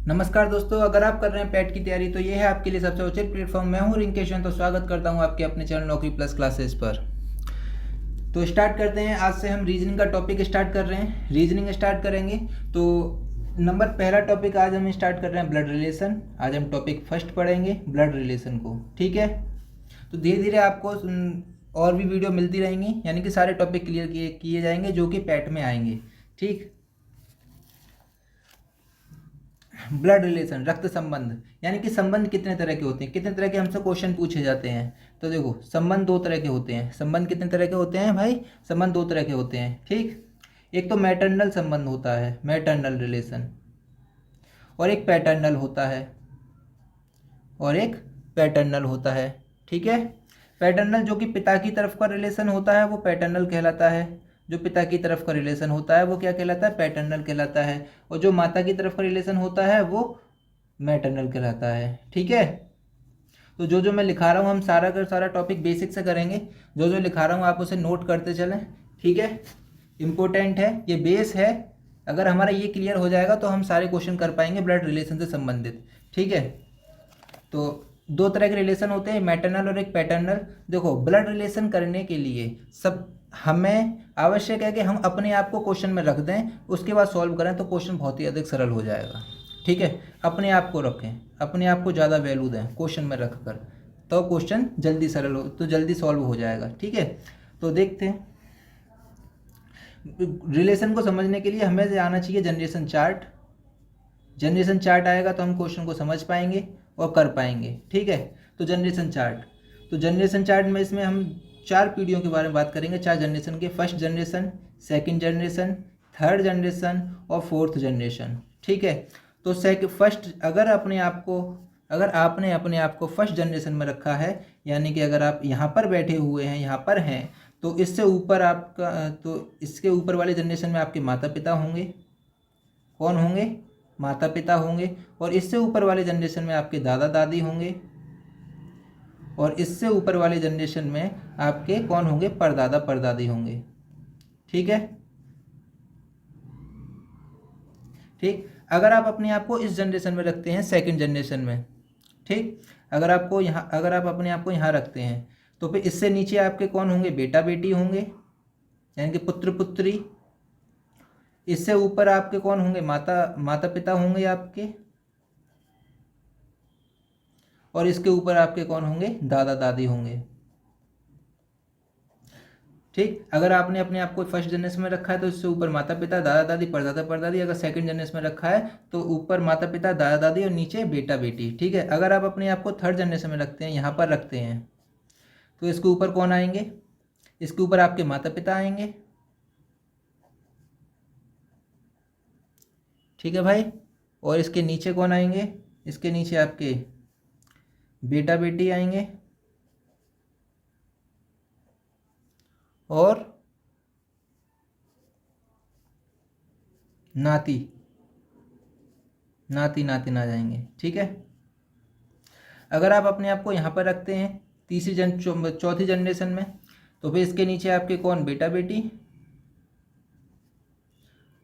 नमस्कार दोस्तों, अगर आप कर रहे हैं पैट की तैयारी तो ये है आपके लिए सबसे उचित प्लेटफॉर्म। मैं हूं रिंकेशन, तो स्वागत करता हूं आपके अपने चैनल नौकरी प्लस क्लासेस पर। तो स्टार्ट करते हैं। आज से हम रीजनिंग का टॉपिक स्टार्ट कर रहे हैं। रीजनिंग स्टार्ट करेंगे तो पहला टॉपिक आज हम स्टार्ट कर रहे हैं ब्लड रिलेशन। आज हम टॉपिक फर्स्ट पढ़ेंगे ब्लड रिलेशन को, ठीक है। तो धीरे धीरे आपको और भी वीडियो मिलती रहेंगी, यानी कि सारे टॉपिक क्लियर किए जाएंगे जो कि पैट में आएंगे, ठीक। ब्लड रिलेशन, रक्त संबंध, यानी कि संबंध कितने तरह के होते हैं, कितने तरह के हमसे क्वेश्चन पूछे जाते हैं। तो देखो, संबंध दो तरह के होते हैं। संबंध कितने तरह के होते हैं भाई? संबंध दो तरह के होते हैं, ठीक। एक तो मैटरनल संबंध होता है, मैटरनल रिलेशन, और एक पैटर्नल होता है, और एक पैटर्नल होता है, ठीक है। पैटर्नल जो कि पिता की तरफ का रिलेशन होता है वो पैटर्नल कहलाता है। जो पिता की तरफ का रिलेशन होता है वो क्या कहलाता है? पैटर्नल कहलाता है। और जो माता की तरफ का रिलेशन होता है वो मैटरनल कहलाता है, ठीक है। तो जो जो मैं लिखा रहा हूँ हम सारा का सारा टॉपिक बेसिक से करेंगे। जो जो लिखा रहा हूँ आप उसे नोट करते चलें, ठीक है। इम्पोर्टेंट है, ये बेस है। अगर हमारा ये क्लियर हो जाएगा तो हम सारे क्वेश्चन कर पाएंगे ब्लड रिलेशन से संबंधित, ठीक है। तो दो तरह के रिलेशन होते हैं, मैटरनल और एक पैटर्नल। देखो, ब्लड रिलेशन करने के लिए सब हमें आवश्यक है कि हम अपने आप को क्वेश्चन में रख दें, उसके बाद सॉल्व करें तो क्वेश्चन बहुत ही अधिक सरल हो जाएगा, ठीक है। अपने आप को रखें, अपने आप को ज़्यादा वैल्यू दें क्वेश्चन में रख कर, तो क्वेश्चन जल्दी सरल हो, तो जल्दी सॉल्व हो जाएगा, ठीक है। तो देखते हैं, रिलेशन को समझने के लिए हमें आना चाहिए जनरेशन चार्ट। जनरेशन चार्ट आएगा तो हम क्वेश्चन को समझ पाएंगे और कर पाएंगे, ठीक है। तो जनरेशन चार्ट, तो जनरेशन चार्ट में इसमें हम 4 पीढ़ियों के बारे में बात करेंगे, 4 जनरेशन के। First generation, second generation, third generation और फोर्थ जनरेशन, ठीक है। तो फर्स्ट, अगर आपने अपने आप को फर्स्ट जनरेशन में रखा है, यानी कि अगर आप यहाँ पर बैठे हुए हैं, यहाँ पर हैं, तो इससे ऊपर आपका, तो इसके ऊपर वाले जनरेशन में आपके माता पिता होंगे। कौन होंगे? माता पिता होंगे। और इससे ऊपर वाले जनरेशन में आपके दादा दादी होंगे। और इससे ऊपर वाले जनरेशन में आपके कौन होंगे? परदादा परदादी होंगे, ठीक है। ठीक, अगर आप अपने आप को इस जनरेशन में रखते हैं, सेकंड जनरेशन में, ठीक। अगर आप अपने आप को यहाँ रखते हैं तो फिर इससे नीचे आपके कौन होंगे? बेटा बेटी होंगे, यानी कि पुत्र पुत्री। इससे ऊपर आपके कौन होंगे? माता पिता होंगे आपके। और इसके ऊपर आपके कौन होंगे? दादा दादी होंगे, ठीक। अगर आपने अपने आप को फर्स्ट जनरेशन में रखा है तो इससे ऊपर माता पिता, दादा दादी, परदादा परदादी। अगर सेकंड जनरेशन में रखा है तो ऊपर माता पिता, दादा दादी और नीचे बेटा बेटी, ठीक है। अगर आप अपने आप को थर्ड जनरेशन में रखते हैं, यहाँ पर रखते हैं, तो इसके ऊपर कौन आएंगे? इसके ऊपर आपके माता पिता आएंगे, ठीक है भाई। और इसके नीचे कौन आएंगे? इसके नीचे आपके बेटा बेटी आएंगे, और नाती नातिन आ जाएंगे, ठीक है। अगर आप अपने आप को यहाँ पर रखते हैं चौथी जनरेशन में, तो फिर इसके नीचे आपके कौन? बेटा बेटी।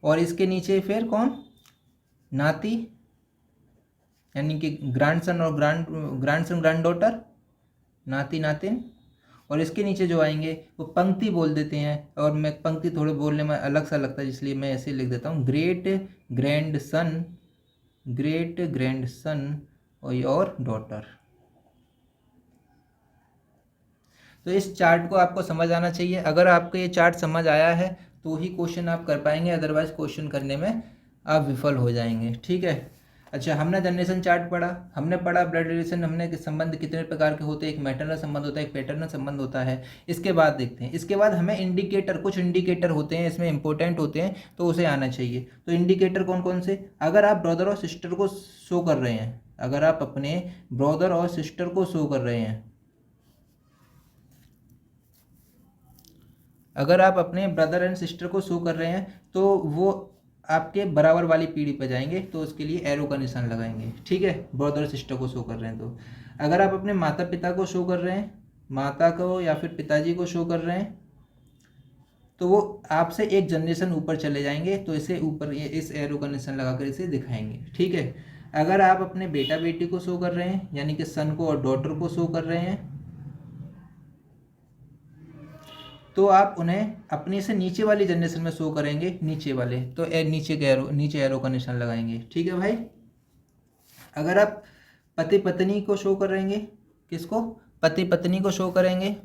और इसके नीचे फिर कौन? नाती, यानी कि ग्रैंडसन और ग्रैंड डॉटर, नाती नातिन। और इसके नीचे जो आएंगे वो पंक्ति बोल देते हैं, और मैं पंक्ति थोड़े बोलने में अलग सा लगता है इसलिए मैं ऐसे लिख देता हूँ, ग्रेट ग्रैंड सन और डॉटर। तो इस चार्ट को आपको समझ आना चाहिए। अगर आपको ये चार्ट समझ आया है तो ही क्वेश्चन आप कर पाएंगे, अदरवाइज क्वेश्चन करने में आप विफल हो जाएंगे, ठीक है। अच्छा, हमने जनरेशन चार्ट पढ़ा, हमने पढ़ा ब्लड रिलेशन, हमने संबंध कितने प्रकार के होते हैं, एक मैटरनल संबंध होता है, एक पैटर्नल संबंध होता है। इसके बाद देखते हैं, इसके बाद हमें कुछ इंडिकेटर होते हैं इसमें इंपॉर्टेंट होते हैं, तो उसे आना चाहिए। तो इंडिकेटर कौन कौन से? अगर आप ब्रदर और सिस्टर को शो कर रहे हैं, अगर आप अपने ब्रदर और सिस्टर को शो कर रहे हैं, अगर आप अपने ब्रदर एंड सिस्टर को शो कर रहे हैं तो वो आपके बराबर वाली पीढ़ी पर जाएंगे, तो उसके लिए एरो का निशान लगाएंगे, ठीक है। ब्रदर सिस्टर को शो कर रहे हैं तो अगर आप अपने माता पिता को शो कर रहे हैं, माता को या फिर पिताजी को शो कर रहे हैं, तो वो आपसे एक जनरेशन ऊपर चले जाएंगे, तो इसे ऊपर ये इस एरो का निशान लगाकर इसे दिखाएंगे, ठीक है। अगर आप अपने बेटा बेटी को शो कर रहे हैं, यानी कि सन को और डॉटर को शो कर रहे हैं, तो आप उन्हें अपने से नीचे वाली जनरेशन में शो करेंगे, नीचे वाले, तो नीचे एरो का निशान लगाएंगे। ठीक है भाई। अगर आप पति पत्नी को शो करेंगे, किसको? पति पत्नी को शो करेंगे,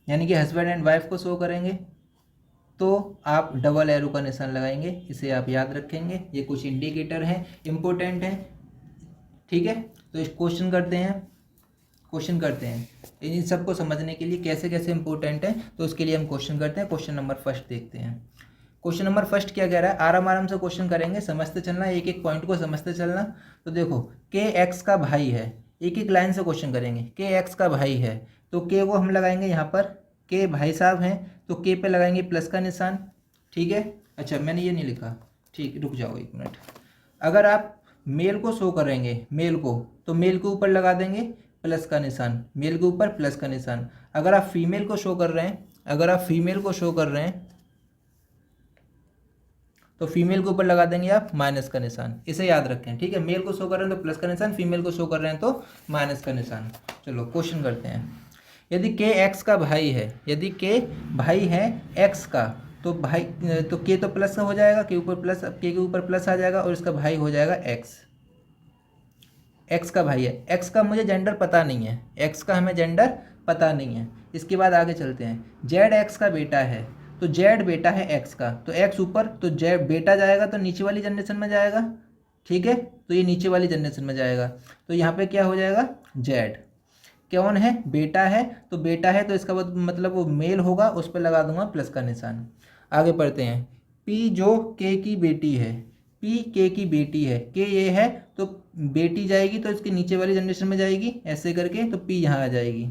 यानी कि हस्बैंड एंड वाइफ को शो करेंगे, तो आप डबल एरो का निशान लगाएंगे। इसे आप याद रखेंगे, ये कुछ इंडिकेटर हैं, इंपॉर्टेंट हैं। ठीक है, तो इस क्वेश्चन करते हैं इन सबको समझने के लिए कैसे कैसे इंपॉर्टेंट है, तो उसके लिए हम क्वेश्चन करते हैं। क्वेश्चन नंबर फर्स्ट देखते हैं। क्वेश्चन नंबर फर्स्ट क्या कह रहा है? आराम से क्वेश्चन करेंगे, समझते चलना, एक एक पॉइंट को समझते चलना। तो देखो, के एक्स का भाई है, एक एक लाइन से क्वेश्चन करेंगे। के एक्स का भाई है, तो के को हम लगाएंगे यहाँ पर, के भाई साहब हैं, तो के पे लगाएंगे प्लस का निशान। ठीक है, अच्छा मैंने ये नहीं लिखा, ठीक, रुक जाओ एक मिनट। अगर आप मेल को शो करेंगे, मेल को, तो मेल के ऊपर लगा देंगे प्लस का निशान, मेल के ऊपर प्लस का निशान। अगर आप फीमेल को शो कर रहे हैं, तो फीमेल के ऊपर लगा देंगे आप माइनस का निशान। इसे याद रखें। ठीक है, मेल को शो कर रहे हैं तो प्लस का निशान, फीमेल को शो कर रहे हैं तो माइनस का निशान। चलो क्वेश्चन करते हैं। यदि के एक्स का भाई है, यदि के भाई है एक्स का, तो भाई, तो के तो प्लस का हो जाएगा, के ऊपर प्लस, के ऊपर प्लस आ जाएगा और इसका भाई हो जाएगा एक्स। एक्स का भाई है, एक्स का मुझे जेंडर पता नहीं है, एक्स का हमें जेंडर पता नहीं है। इसके बाद आगे चलते हैं। जेड एक्स का बेटा है, तो जेड बेटा है एक्स का, तो एक्स ऊपर, तो जेड बेटा जाएगा तो नीचे वाली जनरेशन में जाएगा। ठीक है, तो ये नीचे वाली जनरेशन में जाएगा, तो यहाँ पे क्या हो जाएगा? जेड। कौन है? बेटा है, तो बेटा है तो इसका मतलब वो मेल होगा, उस पर लगा दूंगा प्लस का निशान। आगे पढ़ते हैं। पी जो के की बेटी है, पी के की बेटी है, के ये है तो बेटी जाएगी तो इसके नीचे वाली जनरेशन में जाएगी, ऐसे करके, तो पी यहाँ आ जाएगी।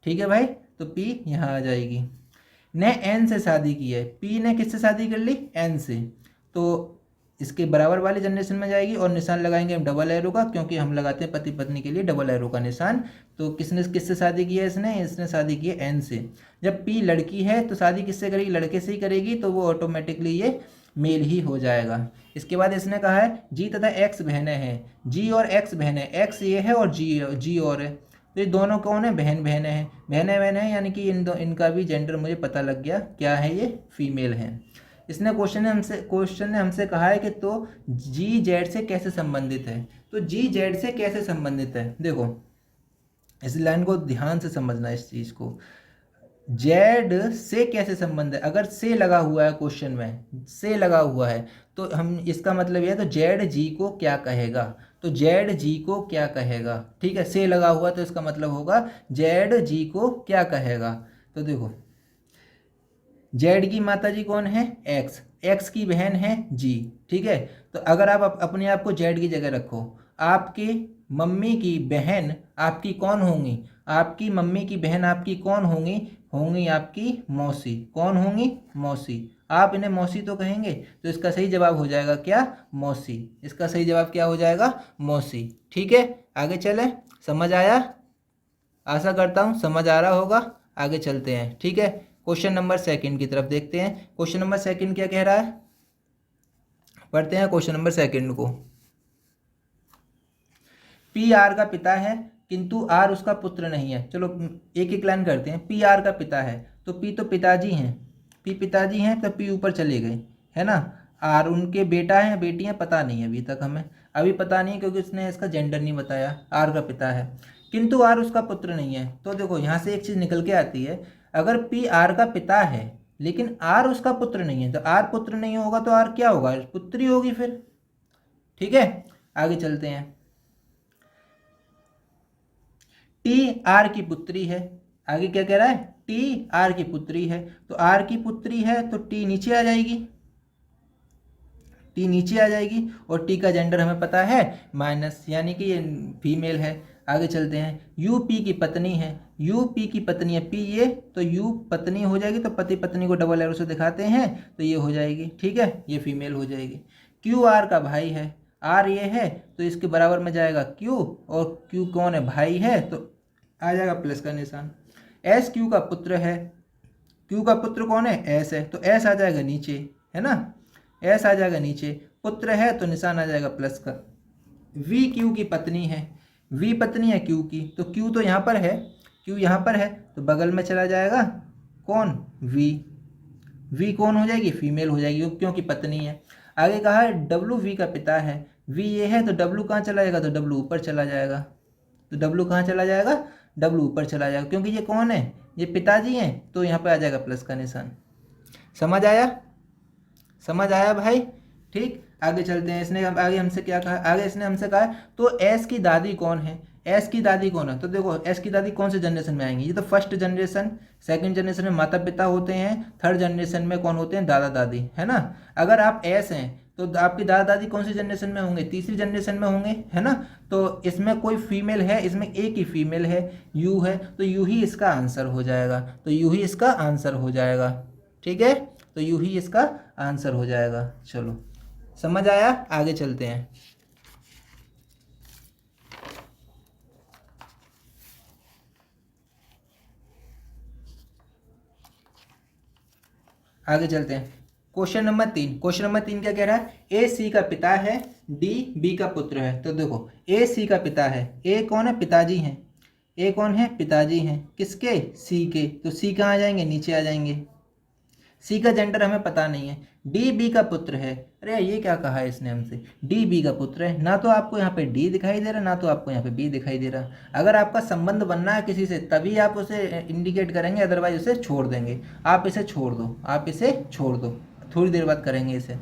ठीक है भाई, तो पी यहाँ आ जाएगी। ने एन से शादी की है, पी ने किससे शादी कर ली? एन से, तो इसके बराबर वाली जनरेशन में जाएगी और निशान लगाएंगे हम डबल एरो का, क्योंकि हम लगाते हैं पति पत्नी के लिए डबल एरो का निशान। तो किससे शादी की है? इसने शादी की है एन से। जब पी लड़की है तो शादी किससे करेगी? लड़के से ही करेगी, तो वो ऑटोमेटिकली ये मेल ही हो जाएगा। इसके बाद इसने कहा है जी तथा एक्स बहनें हैं, जी और एक्स बहनें, एक्स ये है और जी और है, तो ये दोनों कौन है? बहनें हैं, यानी कि इनका भी जेंडर मुझे पता लग गया, क्या है ये? फीमेल है। इसने क्वेश्चन ने हमसे कहा है कि तो जी जेड से कैसे संबंधित है, तो जी जेड से कैसे संबंधित है? देखो, इस लाइन को ध्यान से समझना, इस चीज़ को, जेड से कैसे संबंध है? अगर से लगा हुआ है क्वेश्चन में, से लगा हुआ है, तो हम, इसका मतलब यह है तो जेड जी को क्या कहेगा, तो जेड जी को क्या कहेगा। ठीक है, से लगा हुआ तो इसका मतलब होगा जेड जी को क्या कहेगा। तो देखो, जेड की माता जी कौन है? एक्स, एक्स की बहन है जी। ठीक है, तो अगर आप अपने आप को जेड की जगह रखो, आपकी मम्मी की बहन आपकी कौन होंगी? आपकी मम्मी की बहन आपकी कौन होंगी? होंगी आपकी मौसी। कौन होंगी? मौसी। आप इन्हें मौसी तो कहेंगे, तो इसका सही जवाब हो जाएगा क्या? मौसी। इसका सही जवाब क्या हो जाएगा? मौसी। ठीक है, आगे चले। समझ आया? आशा करता हूँ समझ आ रहा होगा। आगे चलते हैं। ठीक है, क्वेश्चन नंबर सेकंड की तरफ देखते हैं। क्वेश्चन नंबर सेकंड क्या कह रहा है, पढ़ते हैं क्वेश्चन नंबर सेकंड को। पी आर का पिता है किंतु आर उसका पुत्र नहीं है। चलो एक एक लाइन करते हैं। पी आर का पिता है, तो पी तो पिताजी हैं, पी पिताजी हैं, तो पी ऊपर चले गए, है ना। आर उनके बेटा है, बेटियां पता नहीं है, अभी तक हमें अभी पता नहीं है, क्योंकि उसने इसका जेंडर नहीं बताया। आर का पिता है किंतु आर उसका पुत्र नहीं है, तो देखो यहाँ से एक चीज़ निकल के आती है, अगर पी आर का पिता है लेकिन आर उसका पुत्र नहीं है, तो आर पुत्र नहीं होगा तो आर क्या होगा? पुत्री होगी फिर। ठीक है, आगे चलते हैं। टी आर की पुत्री है, आगे क्या कह रहा है? टी आर की पुत्री है, तो आर की पुत्री है तो टी नीचे आ जाएगी, टी नीचे आ जाएगी, और टी का जेंडर हमें पता है माइनस, यानी कि ये फीमेल है। आगे चलते हैं। यू पी की पत्नी है, यू पी की पत्नी है, पी ये, तो यू पत्नी हो जाएगी, तो पति पत्नी को डबल एरो से दिखाते हैं, तो ये हो जाएगी। ठीक है, ये फीमेल हो जाएगी। क्यू आर का भाई है, आर ये है तो इसके बराबर में जाएगा क्यू, और क्यू कौन है? भाई है, तो आ जाएगा प्लस का निशान। एस क्यू का पुत्र है, क्यू का पुत्र कौन है? एस है, तो एस आ जाएगा नीचे, है ना, एस आ जाएगा नीचे, पुत्र है तो निशान आ जाएगा प्लस का। वी क्यू की पत्नी है, वी पत्नी है क्यू की, तो क्यू तो यहाँ पर है, क्यू यहाँ पर है, तो बगल में चला जाएगा कौन, वी। वी कौन हो जाएगी, फीमेल हो जाएगी क्योंकि पत्नी है। आगे कहा है डब्लू वी का पिता है, वी ये है तो डब्लू कहाँ चला जाएगा, तो डब्लू ऊपर चला जाएगा। तो डब्लू कहाँ चला जाएगा, डब्लू ऊपर चला जाएगा, क्योंकि ये कौन है, ये पिताजी हैं, तो यहाँ पे आ जाएगा प्लस का निशान। समझ आया, समझ आया भाई। ठीक, आगे चलते हैं। इसने आगे हमसे क्या कहा, आगे इसने हमसे कहा तो एस की दादी कौन है, एस की दादी कौन है, तो देखो एस की दादी कौन से जनरेशन में आएंगी, ये तो फर्स्ट जनरेशन, सेकंड जनरेशन में माता पिता होते हैं, थर्ड जनरेशन में कौन होते हैं, दादा दादी, है ना। अगर आप एस हैं तो आपकी दादा दादी कौन सी जनरेशन में होंगे, तीसरी जनरेशन में होंगे, है ना। तो इसमें कोई फीमेल है, इसमें एक ही फीमेल है, यू है, तो यू ही इसका आंसर हो जाएगा, तो यू ही इसका आंसर हो जाएगा। ठीक है, तो यू ही इसका आंसर हो जाएगा। चलो समझ आया, आगे चलते हैं। आगे चलते हैं। क्वेश्चन नंबर 3, क्वेश्चन नंबर 3 क्या कह रहा है, ए सी का पिता है, डी बी का पुत्र है। तो देखो ए सी का पिता है, ए कौन है, पिताजी हैं, ए कौन है, पिताजी हैं, किसके, सी के, तो सी कहाँ आ जाएंगे, नीचे आ जाएंगे। सी का जेंडर हमें पता नहीं है। डी बी का पुत्र है, अरे ये क्या कहा है इसने हमसे, डी बी का पुत्र है, ना तो आपको यहाँ पे डी दिखाई दे रहा, ना तो आपको यहाँ पे बी दिखाई दे रहा। अगर आपका संबंध बनना है किसी से तभी आप उसे इंडिकेट करेंगे, अदरवाइज उसे छोड़ देंगे। आप इसे छोड़ दो, आप इसे छोड़ दो, थोड़ी देर बाद करेंगे इसे।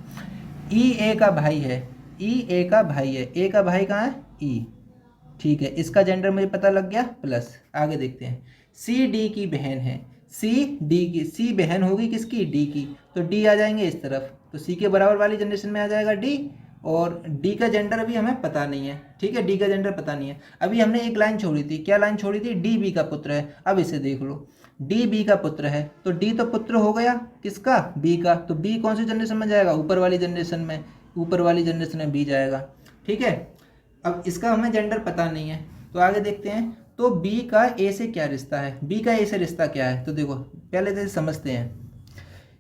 ई ए का भाई है, ई ए का भाई है, ए का भाई कहाँ है, ई, ठीक है, इसका जेंडर मुझे पता लग गया, प्लस। आगे देखते हैं। सी डी की बहन है, सी डी की, सी बहन होगी किसकी, डी की, तो डी आ जाएंगे इस तरफ, तो सी के बराबर वाली जनरेशन में आ जाएगा डी, और डी का जेंडर अभी हमें पता नहीं है। ठीक है, डी का जेंडर पता नहीं है। अभी हमने एक लाइन छोड़ी थी, क्या लाइन छोड़ी थी, डी बी का पुत्र है। अब इसे देख लो, डी बी का पुत्र है, तो डी तो पुत्र हो गया किसका, बी का, तो बी कौन सी जनरेशन में जाएगा, ऊपर वाली जनरेशन में, ऊपर वाली जनरेशन में बी जाएगा। ठीक है, अब इसका हमें जेंडर पता नहीं है, तो आगे देखते हैं। तो बी का ए से क्या रिश्ता है, बी का ए से रिश्ता क्या है, तो देखो पहले से समझते हैं।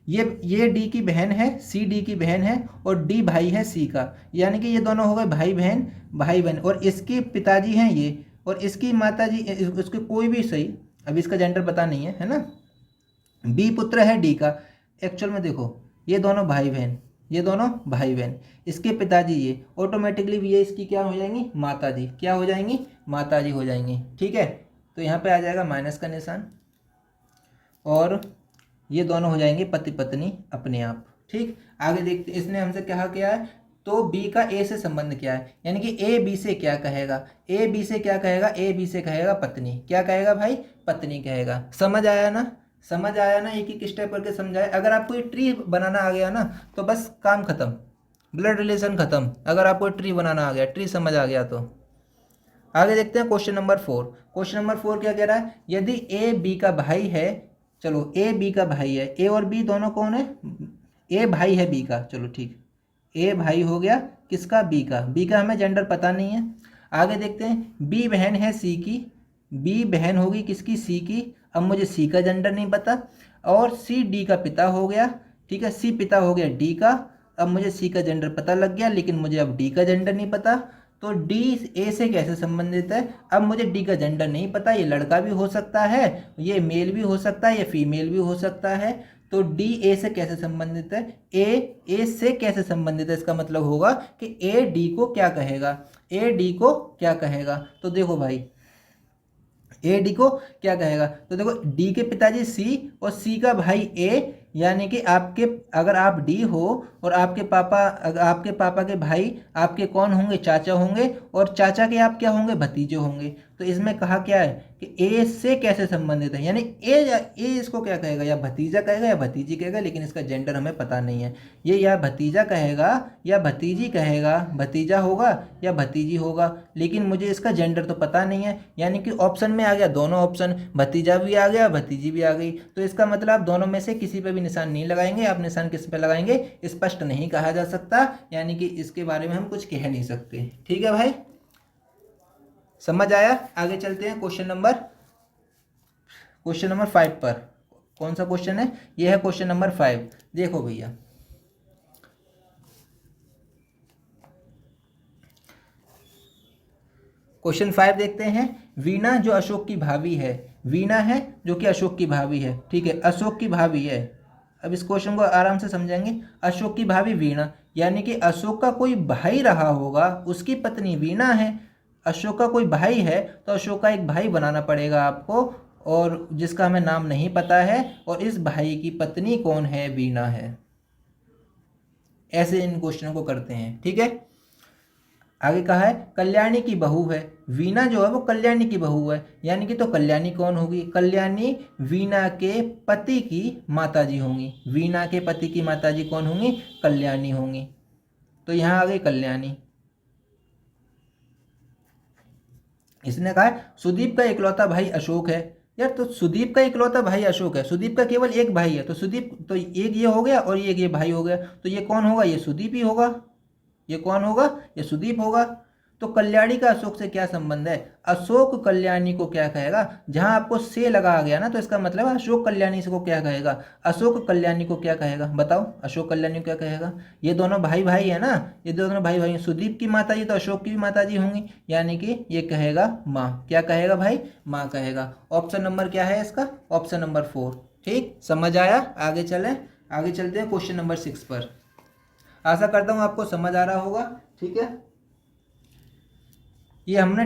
ये डी की बहन है, सी डी की बहन है, और डी भाई है सी का, यानी कि ये दोनों हो गए भाई बहन, भाई बहन, और इसके पिताजी हैं ये, और इसकी माता जी, उसके कोई भी सही, अब इसका जेंडर पता नहीं है, है ना। बी पुत्र है डी का, एक्चुअल में देखो ये दोनों भाई बहन, ये दोनों भाई बहन, इसके पिताजी ये, ऑटोमेटिकली ये इसकी क्या हो जाएंगी, माता जी, क्या हो जाएंगी, माता जी हो जाएंगी। ठीक है, तो यहाँ पे आ जाएगा माइनस का निशान, और ये दोनों हो जाएंगे पति पत्नी अपने आप। ठीक, आगे देखते, इसने हमसे क्या किया है, तो बी का ए से संबंध क्या है, यानी कि ए बी से क्या कहेगा, ए बी से क्या कहेगा, ए बी से कहेगा पत्नी, क्या कहेगा भाई, पत्नी कहेगा। समझ आया ना, समझ आया ना, एक एक स्टेप करके समझाए। अगर आपको ये ट्री बनाना आ गया ना तो बस काम खत्म, ब्लड रिलेशन खत्म। अगर आपको ट्री बनाना आ गया, ट्री समझ आ गया तो। आगे देखते हैं क्वेश्चन नंबर 4। क्वेश्चन नंबर 4 क्या कह रहा है, यदि ए बी का भाई है, चलो ए बी का भाई है, ए और बी दोनों कौन है, ए भाई है बी का, चलो ठीक, ए भाई हो गया किसका, बी का, बी का हमें जेंडर पता नहीं है। आगे देखते हैं, बी बहन है सी की, बी बहन होगी किसकी, सी की, अब मुझे सी का जेंडर नहीं पता, और सी डी का पिता हो गया। ठीक है, सी पिता हो गया डी का, अब मुझे सी का जेंडर पता लग गया, लेकिन मुझे अब डी का जेंडर नहीं पता। तो डी ए से कैसे संबंधित है, अब मुझे डी का जेंडर नहीं पता, ये लड़का भी हो सकता है, ये मेल भी हो सकता है, ये फीमेल भी हो सकता है। तो डी ए से कैसे संबंधित है, ए से कैसे संबंधित है, इसका मतलब होगा कि ए डी को क्या कहेगा, ए डी को क्या कहेगा। तो देखो भाई, ए डी को क्या कहेगा, तो देखो डी के पिताजी सी और सी का भाई ए, यानी कि आपके, अगर आप डी हो और आपके पापा के भाई आपके कौन होंगे, चाचा होंगे, और चाचा के आप क्या होंगे, भतीजे होंगे। तो इसमें कहा क्या है कि ए से कैसे संबंधित है, यानी ए इसको क्या कहेगा, या भतीजा कहेगा या भतीजी कहेगा, लेकिन इसका जेंडर हमें पता नहीं है। ये या भतीजा कहेगा या भतीजी कहेगा, भतीजा होगा या भतीजी होगा, लेकिन मुझे इसका जेंडर तो पता नहीं है। यानी कि ऑप्शन में आ गया दोनों ऑप्शन, भतीजा भी आ गया, भतीजी भी आ गई। तो इसका मतलब आप दोनों में से किसी पे भी निशान नहीं लगाएंगे, आप निशान किस पे लगाएंगे, स्पष्ट नहीं कहा जा सकता, यानी कि इसके बारे में हम कुछ कह नहीं सकते। ठीक है भाई, समझ आया। आगे चलते हैं क्वेश्चन नंबर 5 पर। कौन सा क्वेश्चन है, ये है क्वेश्चन नंबर 5। देखो भैया, क्वेश्चन 5 देखते हैं। वीणा जो अशोक की भाभी है, वीणा है जो कि अशोक की भाभी है, ठीक है, अशोक की भाभी है। अब इस क्वेश्चन को आराम से समझेंगे। अशोक की भाभी वीणा, यानी कि अशोक का कोई भाई रहा होगा, उसकी पत्नी वीणा है। अशोक का कोई भाई है तो अशोक का एक भाई बनाना पड़ेगा आपको, और जिसका हमें नाम नहीं पता है, और इस भाई की पत्नी कौन है? वीणा है। ऐसे इन क्वेश्चनों को करते हैं, ठीक है। आगे कहा है कल्याणी की बहू है। वीणा जो है वो कल्याणी की बहू है, यानी कि तो कल्याणी कौन होगी? कल्याणी वीणा के पति की माताजी होंगी। वीणा के पति की माताजी कौन होंगी? कल्याणी होंगी। तो यहाँ आ गई कल्याणी। इसने कहा है सुदीप का इकलौता भाई अशोक है। यार तो सुदीप का इकलौता भाई अशोक है, सुदीप का केवल एक भाई है, तो सुदीप तो एक ये हो गया और ये भाई हो गया, तो ये कौन होगा? ये सुदीप ही होगा। ये कौन होगा? ये सुदीप होगा। तो कल्याणी का अशोक से क्या संबंध है? अशोक कल्याणी को क्या कहेगा? जहां आपको से लगा आ गया ना, तो इसका मतलब अशोक कल्याणी से को क्या कहेगा? अशोक कल्याणी को क्या कहेगा? बताओ, अशोक कल्याणी को क्या कहेगा? ये दोनों भाई भाई है ना, ये दोनों भाई भाई। सुदीप की माताजी तो अशोक की भी माताजी होंगी, यानी कि ये कहेगा माँ। क्या कहेगा भाई? माँ कहेगा। ऑप्शन नंबर क्या है इसका? Option number 4। ठीक, समझ आया? आगे चलें, आगे चलते हैं क्वेश्चन नंबर 6 पर। आशा करता हूँ आपको समझ आ रहा होगा, ठीक है। ये हमने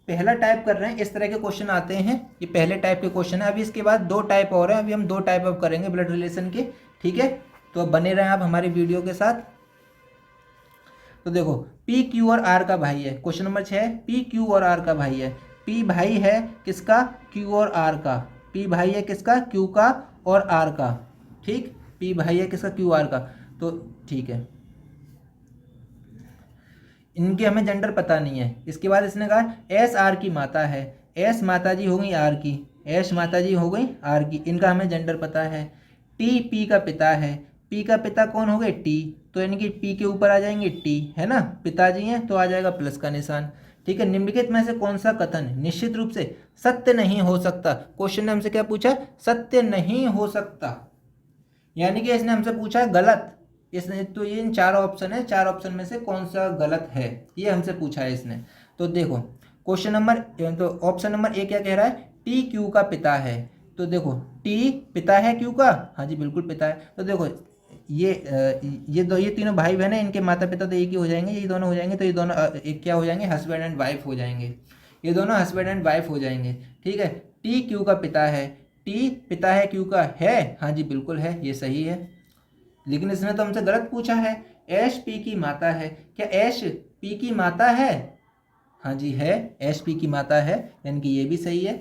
पहला टाइप कर रहे हैं, इस तरह के क्वेश्चन आते हैं, ये पहले टाइप के क्वेश्चन है। अभी इसके बाद 2 टाइप और हैं, अभी हम 2 टाइप अब करेंगे ब्लड रिलेशन के, ठीक है। तो अब बने रहें आप हमारी वीडियो के साथ। तो देखो, पी क्यू और आर का भाई है। क्वेश्चन नंबर 6, पी क्यू और आर का भाई है। पी भाई है किसका? क्यू और आर का। पी भाई है किसका? क्यू का और आर का, ठीक। पी भाई है किसका? क्यू आर का। तो ठीक है, इनके हमें जेंडर पता नहीं है। इसके बाद इसने कहा एस आर की माता है। एस माता जी हो गई आर की, एस माता जी हो गई आर की, इनका हमें जेंडर पता है। टी पी का पिता है। पी का पिता कौन हो गए? टी, तो यानी कि पी के ऊपर आ जाएंगे टी, है ना, पिताजी हैं तो आ जाएगा प्लस का निशान, ठीक है। निम्नलिखित में से कौन सा कथन निश्चित रूप से सत्य नहीं हो सकता? क्वेश्चन ने हमसे क्या पूछा? सत्य नहीं हो सकता, यानी कि इसने हमसे पूछा गलत। इसने तो ये इन 4 ऑप्शन है, 4 ऑप्शन में से कौन सा गलत है, ये हमसे पूछा है इसने। तो देखो क्वेश्चन नंबर, तो ऑप्शन नंबर ए क्या कह रहा है? टी क्यू का पिता है। तो देखो, टी पिता है क्यू का, हाँ जी बिल्कुल पिता है। तो देखो ये तीनों भाई बहन है, इनके माता पिता तो एक ही हो जाएंगे, ये दोनों हो जाएंगे, तो ये दोनों एक क्या हो जाएंगे? हस्बैंड एंड वाइफ हो जाएंगे। ये दोनों हस्बैंड एंड वाइफ हो जाएंगे, ठीक है। टी क्यू का पिता है, टी पिता है क्यू का है, हाँ जी बिल्कुल है, ये सही है। लेकिन इसने तो हमसे गलत पूछा है, ऐश पी की माता है। क्या ऐश पी की माता है? हाँ जी है, ऐश पी की माता है, यानी कि ये भी सही है।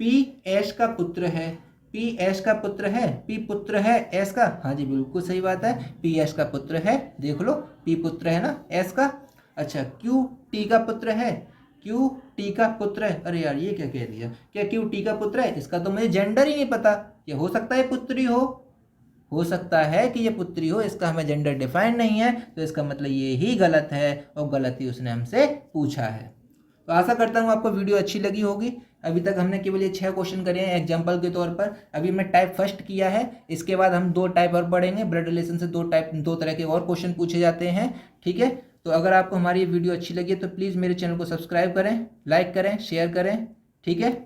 पी ऐश का पुत्र है। पी ऐश का पुत्र है, पी पुत्र है ऐश का, हाँ जी बिल्कुल सही बात है, पी ऐश का पुत्र है। देख लो, पी पुत्र है ना ऐश का। अच्छा, क्यू टी का पुत्र है। क्यू टी का पुत्र है, अरे यार ये क्या कह दिया? क्या क्यू टी का पुत्र है? इसका तो मुझे जेंडर ही नहीं पता। ये हो सकता है पुत्री हो सकता है कि ये पुत्री हो, इसका हमें जेंडर डिफाइन नहीं है, तो इसका मतलब ये ही गलत है, और गलत ही उसने हमसे पूछा है। तो आशा करता हूँ आपको वीडियो अच्छी लगी होगी। अभी तक हमने केवल ये 6 क्वेश्चन करे हैं एग्जाम्पल के तौर पर। अभी हमने टाइप फर्स्ट किया है, इसके बाद हम 2 टाइप और पढ़ेंगे। ब्लड रिलेशन से 2 तरह के और क्वेश्चन पूछे जाते हैं, ठीक है। तो अगर आपको हमारी ये वीडियो अच्छी लगी है तो प्लीज़ मेरे चैनल को सब्सक्राइब करें, लाइक करें, शेयर करें, ठीक है।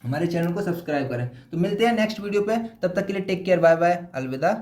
हमारे चैनल को सब्सक्राइब करें। तो मिलते हैं नेक्स्ट वीडियो पे, तब तक के लिए टेक केयर, बाय बाय, अलविदा।